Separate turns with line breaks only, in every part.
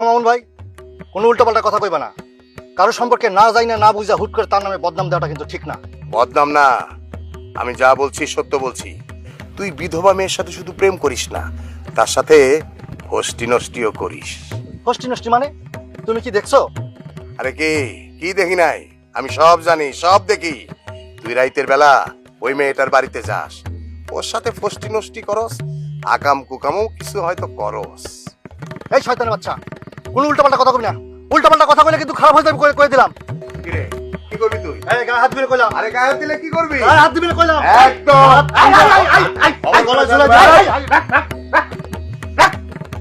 মামুন ভাই, কোনো উল্টাপাল্টা কথা কইবা না। কারো সম্পর্কে না যাই না বুঝা হুট করে তার নামে বদনাম দেওয়াটা কিন্তু ঠিক না।
বদনাম না, আমি যা বলছি সত্য বলছি। তুই বিধবা মেয়ের সাথে শুধু প্রেম করিস না, তার সাথে ফষ্টি নষ্টিও করিস।
ফষ্টি নষ্টি মানে? তুমি কি দেখছো?
আরে কি দেখি নাই? আমি সব জানি, সব দেখি। তুই রাইতের বেলা ওই মেয়েটার বাড়িতে যাস, ওর সাথে ফষ্টি নষ্টি করস, আকাম কুকামও কিছু হয়তো করস।
এই শয়তানের বাচ্চা, কোনো উল্টাপাল্টা কথা কবি না। উল্টাপাল্টা কথা কইলে কিন্তু খারাপ হয়ে যাবে কয়ে দিলাম।
কিরে, কি করবি তুই?
এই গায়ে হাত দিবি না কইলাম।
আরে গায়ে দিলে কি করবি?
গায়ে হাত দিবি না কইলাম।
একদম।
আমার গলায় ঝুলে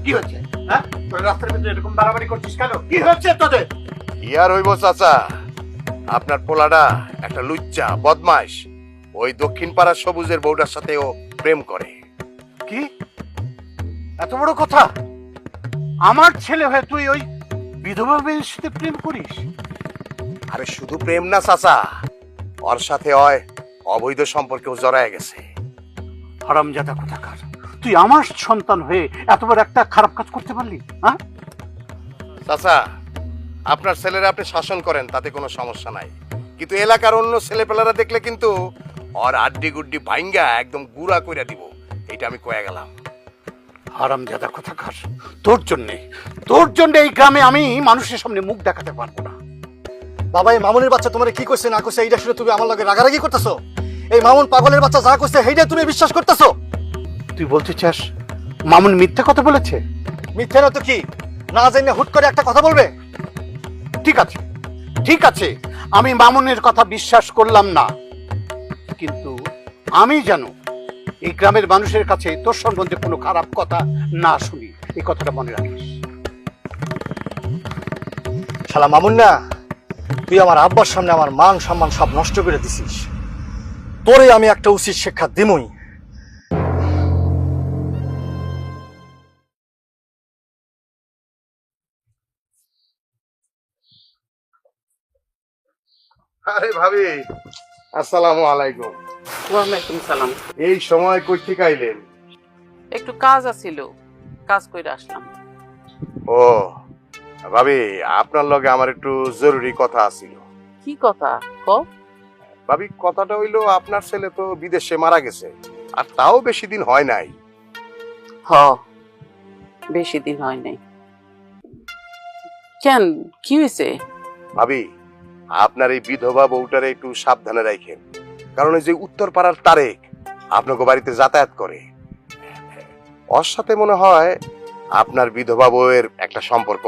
কি হচ্ছে? হ্যাঁ, তোর রাস্তার ভিতরে এরকম বাড়াবাড়ি করছিস কেন? কি হচ্ছে তোদের?
কি আর হইব চাচা, আপনার পোলাটা একটা লুচ্চা বদমাইশ, ওই দক্ষিণ পাড়ার সবুজের বউটার সাথে ও প্রেম করে।
কি এত বড় কথা? আমার ছেলে হয়ে তুই ওই বিধবা মেয়ের সাথে প্রেম করিস?
আরে শুধু প্রেম না চাচা, ওর সাথে হয় অবৈধ সম্পর্কেও জড়ায় গেছে।
হারামজাদা কোথাকার, তুই আমার সন্তান হয়ে এত বড় একটা খারাপ কাজ করতে পারলি? হ্যাঁ,
চাচা, আপনার ছেলেরা আপনি শাসন করেন, তাতে কোনো সমস্যা নাই, কিন্তু এলাকার অন্য ছেলেপেলারা দেখলে কিন্তু ওর আড্ডি গুড্ডি ভাঙ্গা একদম গুড়া কইরা দিব, এটা আমি কয়ে গেলাম।
হারামজাদা কোথাকার, তোর জন্যে এই গ্রামে আমি মানুষের সামনে মুখ দেখাতে পারবো না।
বাবা, এই মামুনের বাচ্চা তোমার কি কইছে না কইছে এইটা শুনে তুমি আমার লগে রাগারাগি করতেছো? এই মামুন পাগলের বাচ্চা যা কইছে সেইটা তুমি বিশ্বাস করতেছো?
তুই বলতে চাস মামুন মিথ্যা কথা বলেছে?
মিথ্যে না তো কি? না জানি হুট করে একটা কথা বলবে?
ঠিক আছে, আমি মামুনের কথা বিশ্বাস করলাম না, কিন্তু আমি জানো এই গ্রামের মানুষের কাছে তোর সম্বন্ধে কোনো খারাপ কথা না শুনি, এই কথাটা মনে রাখিস।
শালা মামুন না, তুই আমার আব্বার সামনে আমার মান সম্মান সব নষ্ট করে দিছিস। তোরে আমি একটা উচিত শিক্ষা দিমই।
আরে ভাবি, আসসালামু আলাইকুম।
ওয়ালাইকুম সালাম।
এই সময় কই থেকে আইলেন?
একটু কাজ আছিল, কাজ কইরা আসলাম।
ও ভাবি, আপনার লগে আমার একটু জরুরি কথা আছিল।
কি কথা ক?
ভাবি, কথাটা হইলো আপনার ছেলে তো বিদেশে মারা গেছে, আর তাও বেশি দিন হয় নাই।
হ, বেশি দিন হয় নাই। কেন, কি হয়েছে?
ভাবি, আপনার এই বিধবা বউটারে একটু সাবধানে রাখেন, কারণ এই যে উত্তর পাড়ার তারেক আপনাকে বাড়িতে যাতায়াত করে, ওর সাথে মনে হয় আপনার বিধবা বউয়ের একটা সম্পর্ক